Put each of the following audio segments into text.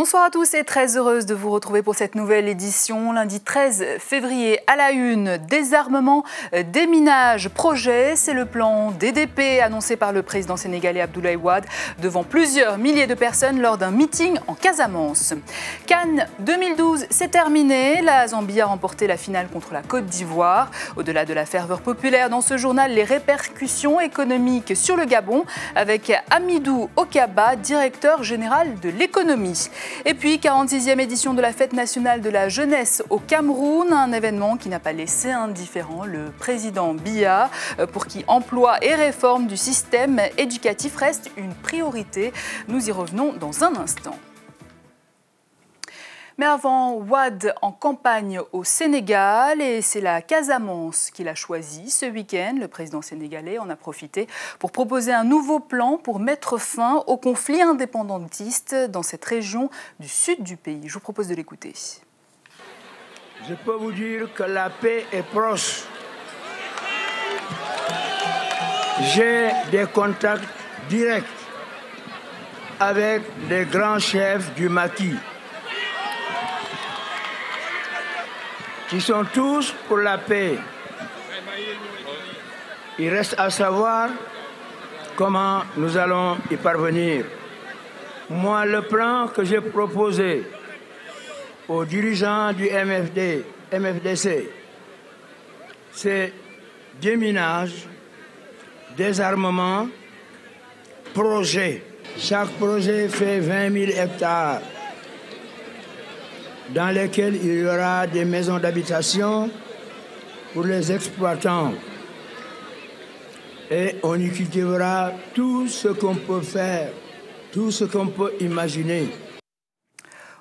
Bonsoir à tous et très heureuse de vous retrouver pour cette nouvelle édition. Lundi 13 février à la une, désarmement, déminage, projet. C'est le plan DDP annoncé par le président sénégalais Abdoulaye Wade devant plusieurs milliers de personnes lors d'un meeting en Casamance. Cannes 2012, c'est terminé. La Zambie a remporté la finale contre la Côte d'Ivoire. Au-delà de la ferveur populaire dans ce journal, les répercussions économiques sur le Gabon avec Hamidou Okaba, directeur général de l'économie. Et puis, 46e édition de la Fête nationale de la jeunesse au Cameroun, un événement qui n'a pas laissé indifférent le président Biya, pour qui emploi et réforme du système éducatif restent une priorité. Nous y revenons dans un instant. Mais avant, Wade en campagne au Sénégal et c'est la Casamance qu'il a choisi. Ce week-end, le président sénégalais en a profité pour proposer un nouveau plan pour mettre fin au conflit indépendantiste dans cette région du sud du pays. Je vous propose de l'écouter. Je peux vous dire que la paix est proche. J'ai des contacts directs avec les grands chefs du maquis, qui sont tous pour la paix. Il reste à savoir comment nous allons y parvenir. Moi, le plan que j'ai proposé aux dirigeants du MFDC, c'est déminage, désarmement, projet. Chaque projet fait 20 000 hectares. Dans lesquels il y aura des maisons d'habitation pour les exploitants. Et on y cultivera tout ce qu'on peut faire, tout ce qu'on peut imaginer.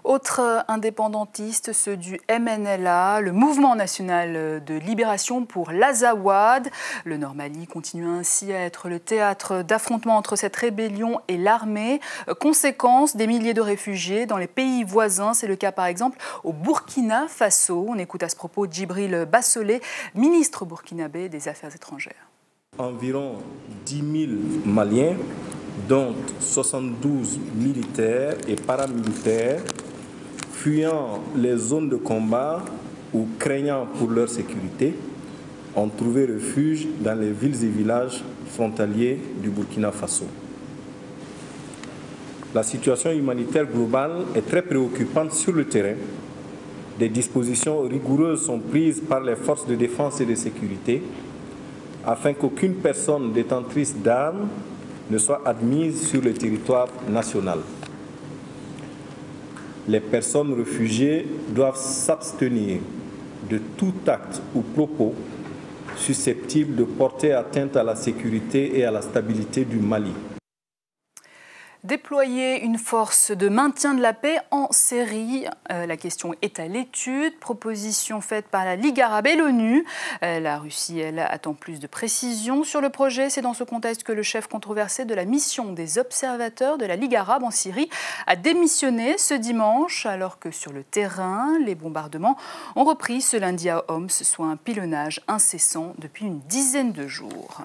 Autres indépendantistes, ceux du MNLA, le Mouvement national de libération pour l'Azawad. Le Nord Mali continue ainsi à être le théâtre d'affrontements entre cette rébellion et l'armée. Conséquence, des milliers de réfugiés dans les pays voisins. C'est le cas par exemple au Burkina Faso. On écoute à ce propos Djibril Bassolé, ministre burkinabé des Affaires étrangères. Environ 10 000 Maliens, dont 72 militaires et paramilitaires, fuyant les zones de combat ou craignant pour leur sécurité, ont trouvé refuge dans les villes et villages frontaliers du Burkina Faso. La situation humanitaire globale est très préoccupante sur le terrain. Des dispositions rigoureuses sont prises par les forces de défense et de sécurité afin qu'aucune personne détentrice d'armes ne soit admise sur le territoire national. Les personnes réfugiées doivent s'abstenir de tout acte ou propos susceptibles de porter atteinte à la sécurité et à la stabilité du Mali. Déployer une force de maintien de la paix en Syrie, la question est à l'étude. Proposition faite par la Ligue arabe et l'ONU. La Russie, elle, attend plus de précisions sur le projet. C'est dans ce contexte que le chef controversé de la mission des observateurs de la Ligue arabe en Syrie a démissionné ce dimanche, alors que sur le terrain, les bombardements ont repris ce lundi à Homs, soit un pilonnage incessant depuis une dizaine de jours.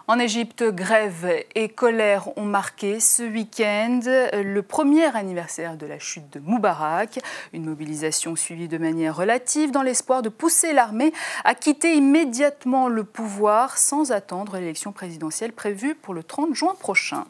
En Égypte, grève et colère ont marqué ce week-end le premier anniversaire de la chute de Moubarak. Une mobilisation suivie de manière relative dans l'espoir de pousser l'armée à quitter immédiatement le pouvoir sans attendre l'élection présidentielle prévue pour le 30 juin prochain.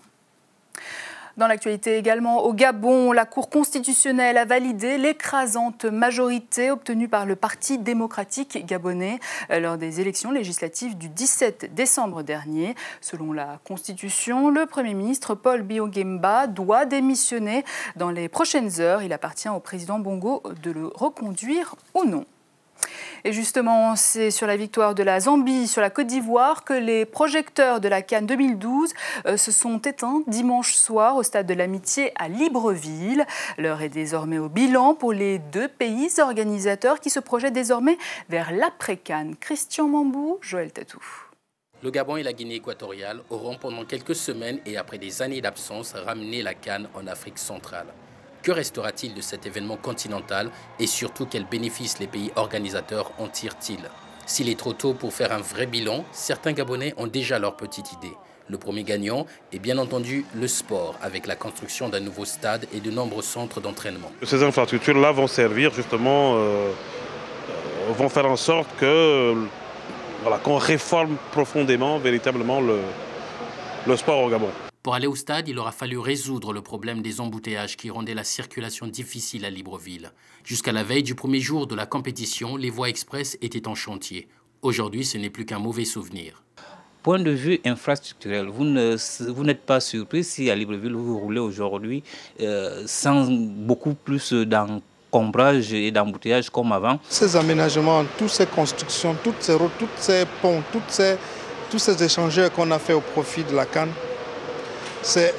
Dans l'actualité également, au Gabon, la Cour constitutionnelle a validé l'écrasante majorité obtenue par le Parti démocratique gabonais lors des élections législatives du 17 décembre dernier. Selon la Constitution, le Premier ministre Paul Biya doit démissionner dans les prochaines heures. Il appartient au président Bongo de le reconduire ou non. Et justement, c'est sur la victoire de la Zambie sur la Côte d'Ivoire que les projecteurs de la CAN 2012 se sont éteints dimanche soir au stade de l'Amitié à Libreville. L'heure est désormais au bilan pour les deux pays organisateurs qui se projettent désormais vers l'après-CAN. Christian Mambou, Joël Tatou. Le Gabon et la Guinée équatoriale auront pendant quelques semaines et après des années d'absence ramené la CAN en Afrique centrale. Que restera-t-il de cet événement continental et surtout quels bénéfices les pays organisateurs en tirent-ils? S'il est trop tôt pour faire un vrai bilan, certains Gabonais ont déjà leur petite idée. Le premier gagnant est bien entendu le sport, avec la construction d'un nouveau stade et de nombreux centres d'entraînement. Ces infrastructures-là vont servir justement, vont faire en sorte que, voilà, qu'on réforme profondément, véritablement, le sport au Gabon. Pour aller au stade, il aura fallu résoudre le problème des embouteillages qui rendaient la circulation difficile à Libreville. Jusqu'à la veille du premier jour de la compétition, les voies express étaient en chantier. Aujourd'hui, ce n'est plus qu'un mauvais souvenir. Point de vue infrastructurel, vous n'êtes pas surpris si à Libreville vous roulez aujourd'hui sans beaucoup plus d'encombrage et d'embouteillage comme avant. Ces aménagements, toutes ces constructions, toutes ces routes, tous ces ponts, tous ces échangeurs qu'on a fait au profit de la CAN, c'est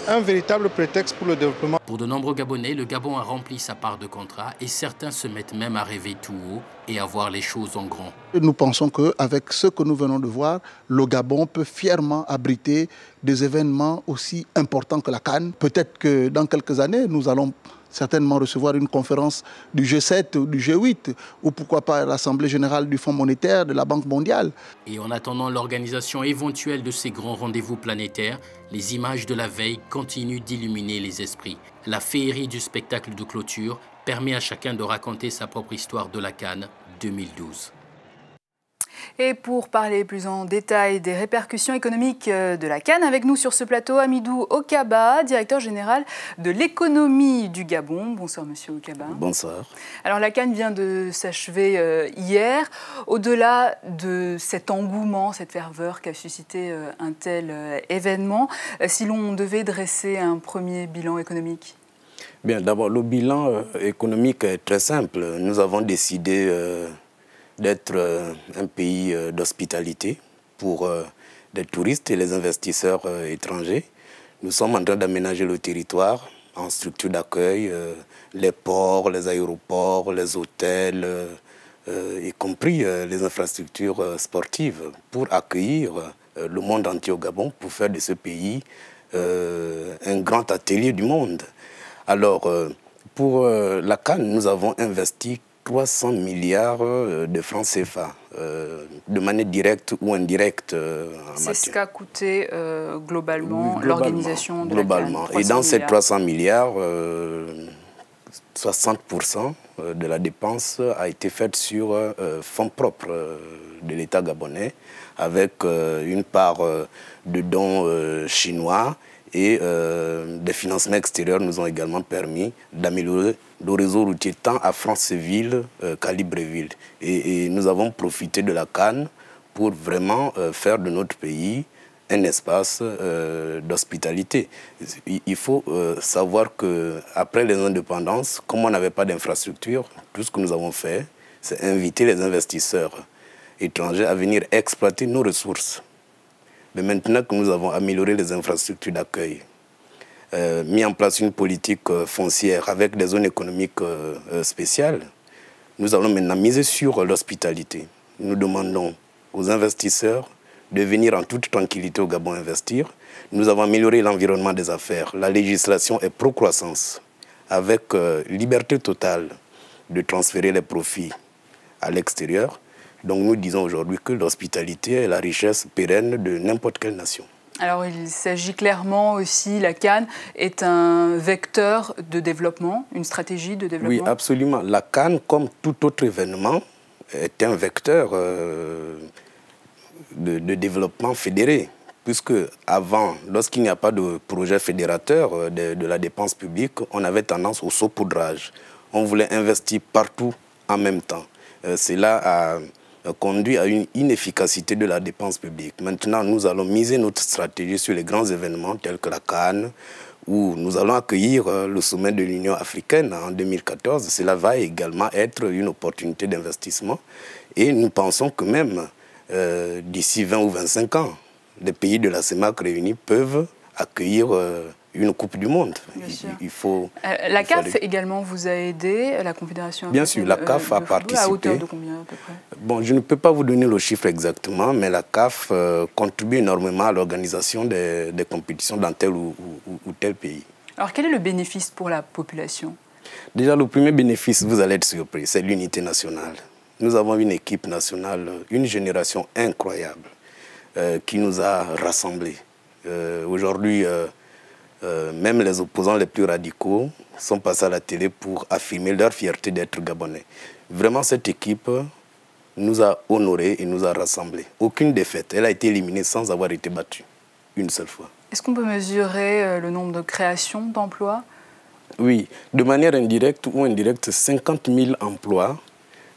un véritable prétexte pour le développement. Pour de nombreux Gabonais, le Gabon a rempli sa part de contrat et certains se mettent même à rêver tout haut et à voir les choses en grand. Nous pensons qu'avec ce que nous venons de voir, le Gabon peut fièrement abriter des événements aussi importants que la CAN. Peut-être que dans quelques années, nous allons certainement recevoir une conférence du G7 ou du G8, ou pourquoi pas l'Assemblée générale du Fonds monétaire, de la Banque mondiale. Et en attendant l'organisation éventuelle de ces grands rendez-vous planétaires, les images de la veille continuent d'illuminer les esprits. La féerie du spectacle de clôture permet à chacun de raconter sa propre histoire de la CAN 2012. Et pour parler plus en détail des répercussions économiques de la CAN, avec nous sur ce plateau, Hamidou Okaba, directeur général de l'économie du Gabon. Bonsoir Monsieur Okaba. Bonsoir. Alors la CAN vient de s'achever hier. Au-delà de cet engouement, cette ferveur qu'a suscité un tel événement, si l'on devait dresser un premier bilan économique? Bien, d'abord, le bilan économique est très simple. Nous avons décidé d'être un pays d'hospitalité pour les touristes et les investisseurs étrangers. Nous sommes en train d'aménager le territoire en structure d'accueil, les ports, les aéroports, les hôtels, y compris les infrastructures sportives pour accueillir le monde entier au Gabon, pour faire de ce pays un grand atelier du monde. Alors, pour la CAN, nous avons investi 300 milliards de francs CFA, de manière directe ou indirecte. C'est ce qu'a coûté globalement l'organisation de la CAN. Et dans ces 300 milliards, 60% de la dépense a été faite sur fonds propres de l'État gabonais, avec une part de dons chinois, et des financements extérieurs nous ont également permis d'améliorer le réseau routier tant à Franceville qu'à Libreville. Et nous avons profité de la CAN pour vraiment faire de notre pays un espace d'hospitalité. Il faut savoir qu'après les indépendances, comme on n'avait pas d'infrastructure, tout ce que nous avons fait, c'est inviter les investisseurs étrangers à venir exploiter nos ressources. Mais maintenant que nous avons amélioré les infrastructures d'accueil, mis en place une politique foncière avec des zones économiques spéciales, nous allons maintenant miser sur l'hospitalité. Nous demandons aux investisseurs de venir en toute tranquillité au Gabon investir. Nous avons amélioré l'environnement des affaires. La législation est pro-croissance, avec liberté totale de transférer les profits à l'extérieur. Donc nous disons aujourd'hui que l'hospitalité est la richesse pérenne de n'importe quelle nation. Alors il s'agit clairement aussi, la CAN est un vecteur de développement, une stratégie de développement? Oui, absolument. La CAN, comme tout autre événement, est un vecteur de développement fédéré. Puisque avant, lorsqu'il n'y a pas de projet fédérateur de la dépense publique, on avait tendance au saupoudrage. On voulait investir partout en même temps. Cela a conduit à une inefficacité de la dépense publique. Maintenant, nous allons miser notre stratégie sur les grands événements tels que la CAN, où nous allons accueillir le sommet de l'Union africaine en 2014. Cela va également être une opportunité d'investissement. Et nous pensons que même d'ici 20 ou 25 ans, les pays de la CEMAC réunis peuvent accueillir une Coupe du Monde. Il faut, la CAF également vous a aidé, la Confédération Bien sûr, la CAF a participé. À hauteur de combien à peu près? Bon, je ne peux pas vous donner le chiffre exactement, mais la CAF contribue énormément à l'organisation des compétitions dans tel ou tel pays. Alors quel est le bénéfice pour la population? Déjà, le premier bénéfice, vous allez être surpris, c'est l'unité nationale. Nous avons une équipe nationale, une génération incroyable. qui nous a rassemblés. Aujourd'hui, même les opposants les plus radicaux sont passés à la télé pour affirmer leur fierté d'être Gabonais. Vraiment, cette équipe nous a honorés et nous a rassemblés. Aucune défaite. Elle a été éliminée sans avoir été battue, une seule fois. Est-ce qu'on peut mesurer le nombre de créations d'emplois? Oui, de manière indirecte ou indirecte, 50 000 emplois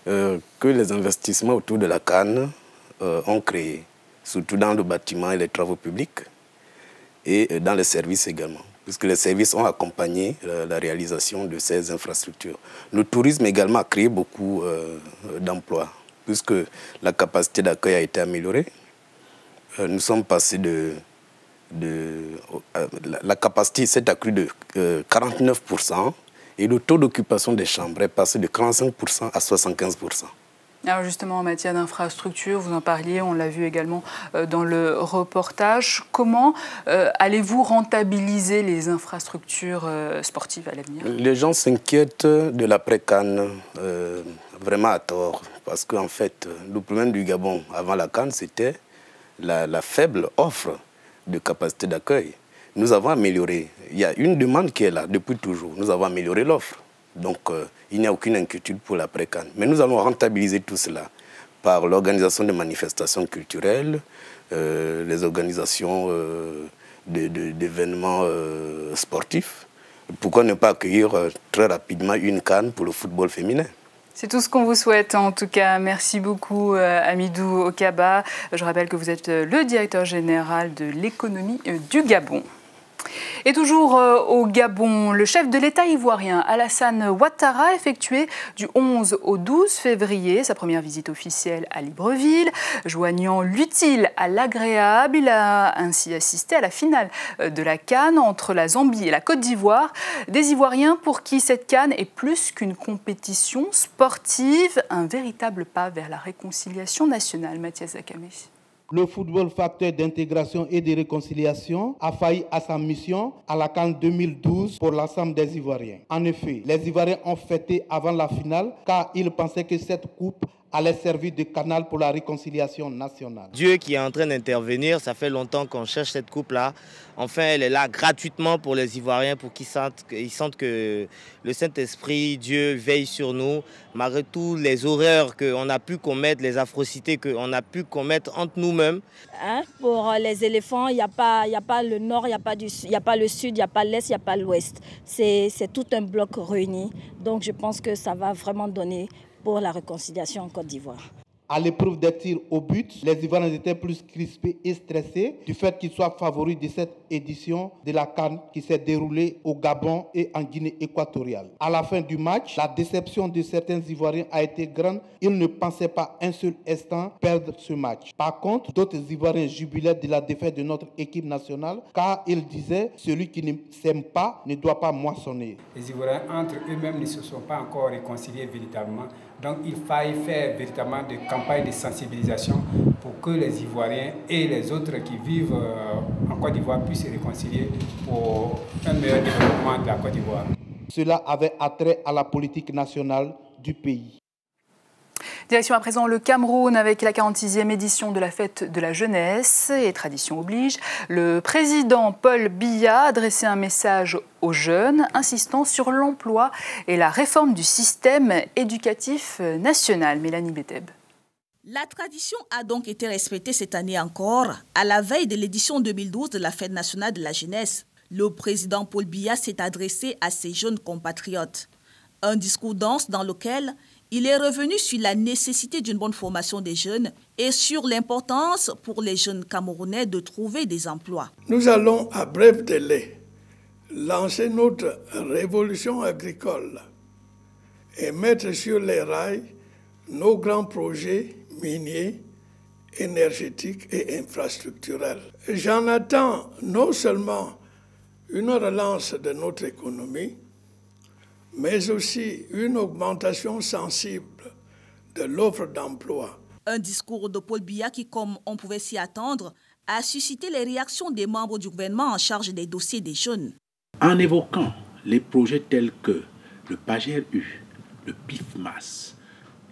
que les investissements autour de la CAN ont créés, surtout dans le bâtiment et les travaux publics et dans les services également, puisque les services ont accompagné la réalisation de ces infrastructures. Le tourisme également a créé beaucoup d'emplois, puisque la capacité d'accueil a été améliorée. Nous sommes passés la capacité s'est accrue de 49% et le taux d'occupation des chambres est passé de 45% à 75%. Alors justement, en matière d'infrastructure, vous en parliez, on l'a vu également dans le reportage. Comment allez-vous rentabiliser les infrastructures sportives à l'avenir? Les gens s'inquiètent de l'après-CAN, vraiment à tort. Parce qu'en fait, le problème du Gabon avant la CAN, c'était la faible offre de capacité d'accueil. Nous avons amélioré. Il y a une demande qui est là depuis toujours. Nous avons amélioré l'offre. Donc, il n'y a aucune inquiétude pour l'après-CAN. Mais nous allons rentabiliser tout cela par l'organisation de manifestations culturelles, les organisations d'événements sportifs. Pourquoi ne pas accueillir très rapidement une CAN pour le football féminin? C'est tout ce qu'on vous souhaite en tout cas. Merci beaucoup Hamidou Okaba. Je rappelle que vous êtes le directeur général de l'économie du Gabon. Et toujours au Gabon, le chef de l'État ivoirien Alassane Ouattara a effectué du 11 au 12 février sa première visite officielle à Libreville. Joignant l'utile à l'agréable, il a ainsi assisté à la finale de la CAN entre la Zambie et la Côte d'Ivoire. Des Ivoiriens pour qui cette CAN est plus qu'une compétition sportive, un véritable pas vers la réconciliation nationale. Mathias Zakamé. Le football, facteur d'intégration et de réconciliation, a failli à sa mission à la CAN 2012 pour l'ensemble des Ivoiriens. En effet, les Ivoiriens ont fêté avant la finale car ils pensaient que cette coupe allait servir de canal pour la réconciliation nationale. Dieu qui est en train d'intervenir, ça fait longtemps qu'on cherche cette coupe-là. Enfin, elle est là gratuitement pour les Ivoiriens, pour qu'ils sentent que le Saint-Esprit, Dieu, veille sur nous. Malgré tous les horreurs qu'on a pu commettre, les atrocités qu'on a pu commettre entre nous-mêmes. Pour les éléphants, il n'y a pas le nord, il n'y a pas le sud, il n'y a pas l'est, il n'y a pas l'ouest. C'est tout un bloc réuni. Donc je pense que ça va vraiment donner pour la réconciliation en Côte d'Ivoire. À l'épreuve des tirs au but, les Ivoiriens étaient plus crispés et stressés du fait qu'ils soient favoris de cette édition de la CAN qui s'est déroulée au Gabon et en Guinée équatoriale. À la fin du match, la déception de certains Ivoiriens a été grande. Ils ne pensaient pas un seul instant perdre ce match. Par contre, d'autres Ivoiriens jubilaient de la défaite de notre équipe nationale car ils disaient « celui qui ne s'aime pas ne doit pas moissonner ». Les Ivoiriens entre eux-mêmes ne se sont pas encore réconciliés véritablement. Donc il faille faire véritablement des campagnes de sensibilisation pour que les Ivoiriens et les autres qui vivent en Côte d'Ivoire puissent se réconcilier pour un meilleur développement de la Côte d'Ivoire. Cela avait attrait à la politique nationale du pays. Direction à présent le Cameroun avec la 46e édition de la fête de la jeunesse et tradition oblige. Le président Paul Biya a adressé un message aux jeunes insistant sur l'emploi et la réforme du système éducatif national. Mélanie Beteb. La tradition a donc été respectée cette année encore, à la veille de l'édition 2012 de la fête nationale de la jeunesse. Le président Paul Biya s'est adressé à ses jeunes compatriotes. Un discours dense dans lequel il est revenu sur la nécessité d'une bonne formation des jeunes et sur l'importance pour les jeunes Camerounais de trouver des emplois. Nous allons à bref délai lancer notre révolution agricole et mettre sur les rails nos grands projets miniers, énergétiques et infrastructurels. J'en attends non seulement une relance de notre économie, mais aussi une augmentation sensible de l'offre d'emploi. Un discours de Paul Biya qui, comme on pouvait s'y attendre, a suscité les réactions des membres du gouvernement en charge des dossiers des jeunes. En évoquant les projets tels que le PAGER-U, le PIFMAS,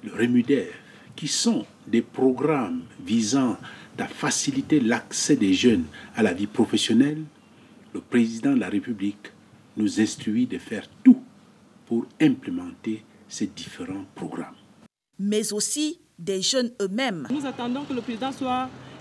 le REMUDEV, qui sont des programmes visant à faciliter l'accès des jeunes à la vie professionnelle, le président de la République nous instruit de faire tout pour implémenter ces différents programmes. Mais aussi des jeunes eux-mêmes. Nous attendons que le président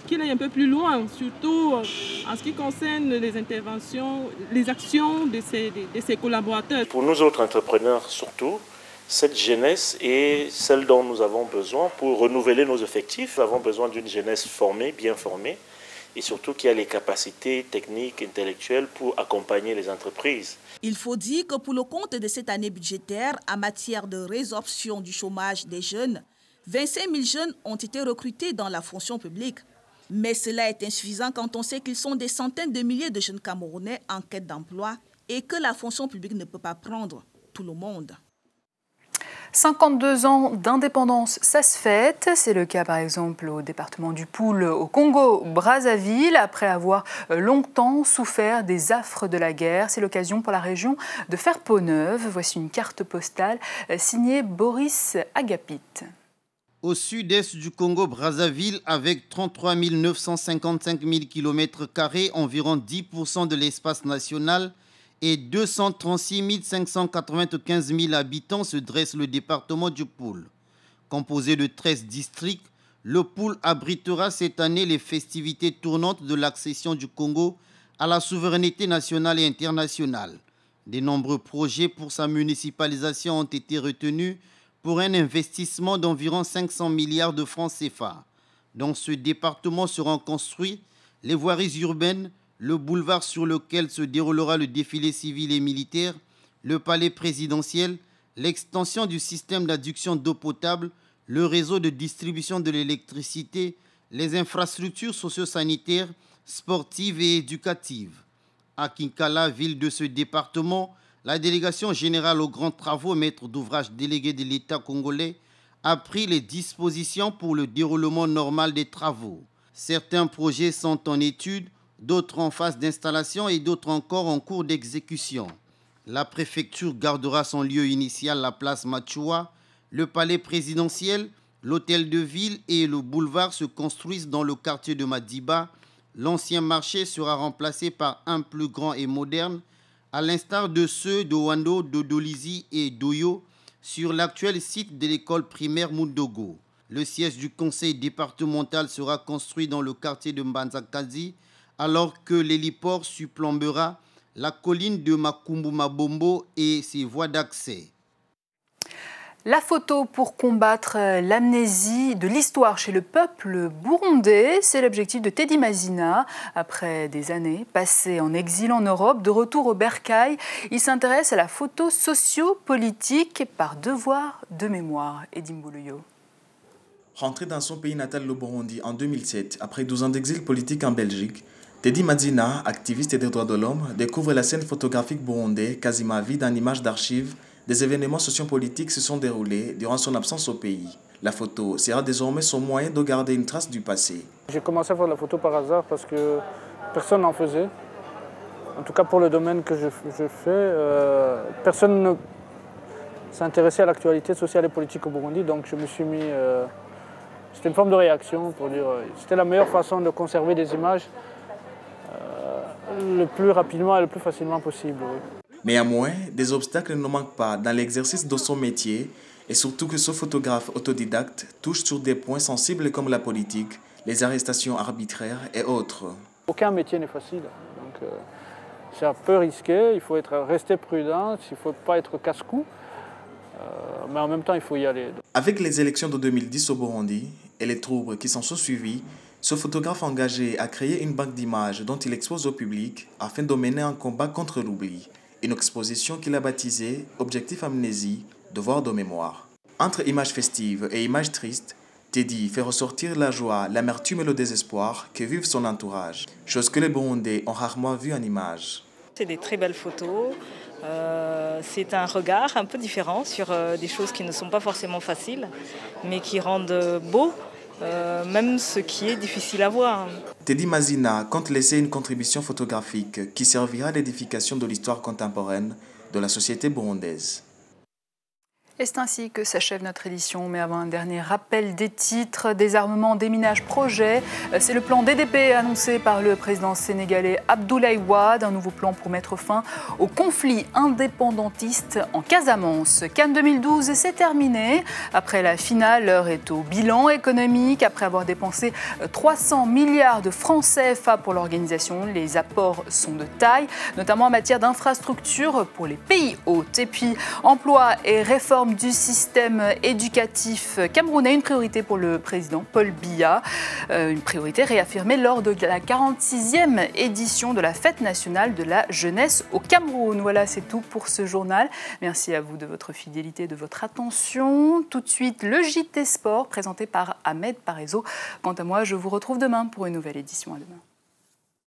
qu'il aille un peu plus loin, surtout en ce qui concerne les interventions, les actions de ses collaborateurs. Pour nous autres entrepreneurs surtout, cette jeunesse est celle dont nous avons besoin pour renouveler nos effectifs. Nous avons besoin d'une jeunesse formée, bien formée, et surtout qui a les capacités techniques, intellectuelles pour accompagner les entreprises. Il faut dire que pour le compte de cette année budgétaire, en matière de résorption du chômage des jeunes, 25 000 jeunes ont été recrutés dans la fonction publique. Mais cela est insuffisant quand on sait qu'ils sont des centaines de milliers de jeunes Camerounais en quête d'emploi et que la fonction publique ne peut pas prendre tout le monde. 52 ans d'indépendance, ça se fête. C'est le cas par exemple au département du Poul, au Congo-Brazzaville, après avoir longtemps souffert des affres de la guerre. C'est l'occasion pour la région de faire peau neuve. Voici une carte postale signée Boris Agapit. Au sud-est du Congo-Brazzaville, avec 33 955 000 km², environ 10% de l'espace national, et 236 595 000 habitants, se dresse le département du Poul. Composé de 13 districts, le Poul abritera cette année les festivités tournantes de l'accession du Congo à la souveraineté nationale et internationale. De nombreux projets pour sa municipalisation ont été retenus pour un investissement d'environ 500 milliards de francs CFA. Dans ce département seront construits les voiries urbaines, le boulevard sur lequel se déroulera le défilé civil et militaire, le palais présidentiel, l'extension du système d'adduction d'eau potable, le réseau de distribution de l'électricité, les infrastructures socio-sanitaires, sportives et éducatives. À Kinkala, ville de ce département, la délégation générale aux grands travaux, maître d'ouvrage délégué de l'État congolais, a pris les dispositions pour le déroulement normal des travaux. Certains projets sont en étude, d'autres en phase d'installation et d'autres encore en cours d'exécution. La préfecture gardera son lieu initial, la place Machoua. Le palais présidentiel, l'hôtel de ville et le boulevard se construisent dans le quartier de Madiba. L'ancien marché sera remplacé par un plus grand et moderne, à l'instar de ceux de Wando, d'Odolizi et d'Oyo, sur l'actuel site de l'école primaire Mundogo. Le siège du conseil départemental sera construit dans le quartier de Mbanzakazi, alors que l'héliport supplombera la colline de Makumbu-Mabombo et ses voies d'accès. La photo pour combattre l'amnésie de l'histoire chez le peuple burundais, c'est l'objectif de Teddy Mazina. Après des années passées en exil en Europe, de retour au bercail, il s'intéresse à la photo socio-politique par devoir de mémoire. Edim Boulouyo. Rentré dans son pays natal, le Burundi, en 2007, après 12 ans d'exil politique en Belgique, Teddy Mazina, activiste des droits de l'homme, découvre la scène photographique burundaise quasiment vide en images d'archives. Des événements sociopolitiques se sont déroulés durant son absence au pays. La photo sera désormais son moyen de garder une trace du passé. J'ai commencé à faire de la photo par hasard parce que personne n'en faisait. En tout cas pour le domaine que je fais, personne ne s'intéressait à l'actualité sociale et politique au Burundi, donc je me suis mis... C'était une forme de réaction pour dire c'était la meilleure façon de conserver des images le plus rapidement et le plus facilement possible. Oui. Néanmoins, des obstacles ne manquent pas dans l'exercice de son métier et surtout que ce photographe autodidacte touche sur des points sensibles comme la politique, les arrestations arbitraires et autres. Aucun métier n'est facile, donc c'est un peu risqué, il faut rester prudent, il ne faut pas être casse-cou, mais en même temps il faut y aller. Avec les élections de 2010 au Burundi et les troubles qui s'en sont suivis, ce photographe engagé a créé une banque d'images dont il expose au public afin de mener un combat contre l'oubli. Une exposition qu'il a baptisée « Objectif Amnésie, devoir de mémoire ». Entre images festives et images tristes, Teddy fait ressortir la joie, l'amertume et le désespoir que vivent son entourage, chose que les Burundais ont rarement vue en images. C'est des très belles photos, c'est un regard un peu différent sur des choses qui ne sont pas forcément faciles, mais qui rendent beau. Même ce qui est difficile à voir. Teddy Mazina compte laisser une contribution photographique qui servira à l'édification de l'histoire contemporaine de la société burundaise. Et c'est ainsi que s'achève notre édition. Mais avant un dernier rappel des titres, désarmement, déminage, projet. C'est le plan DDP annoncé par le président sénégalais Abdoulaye Wade. Un nouveau plan pour mettre fin au conflit indépendantiste en Casamance. Cannes 2012, c'est terminé. Après la finale, l'heure est au bilan économique. Après avoir dépensé 300 milliards de francs CFA pour l'organisation, les apports sont de taille, notamment en matière d'infrastructures pour les pays hôtes. Et puis, emploi et réforme du système éducatif camerounais, une priorité pour le président Paul Biya, une priorité réaffirmée lors de la 46e édition de la Fête nationale de la jeunesse au Cameroun. Voilà, c'est tout pour ce journal. Merci à vous de votre fidélité, de votre attention. Tout de suite, le JT Sport présenté par Ahmed Parezo. Quant à moi, je vous retrouve demain pour une nouvelle édition. À demain.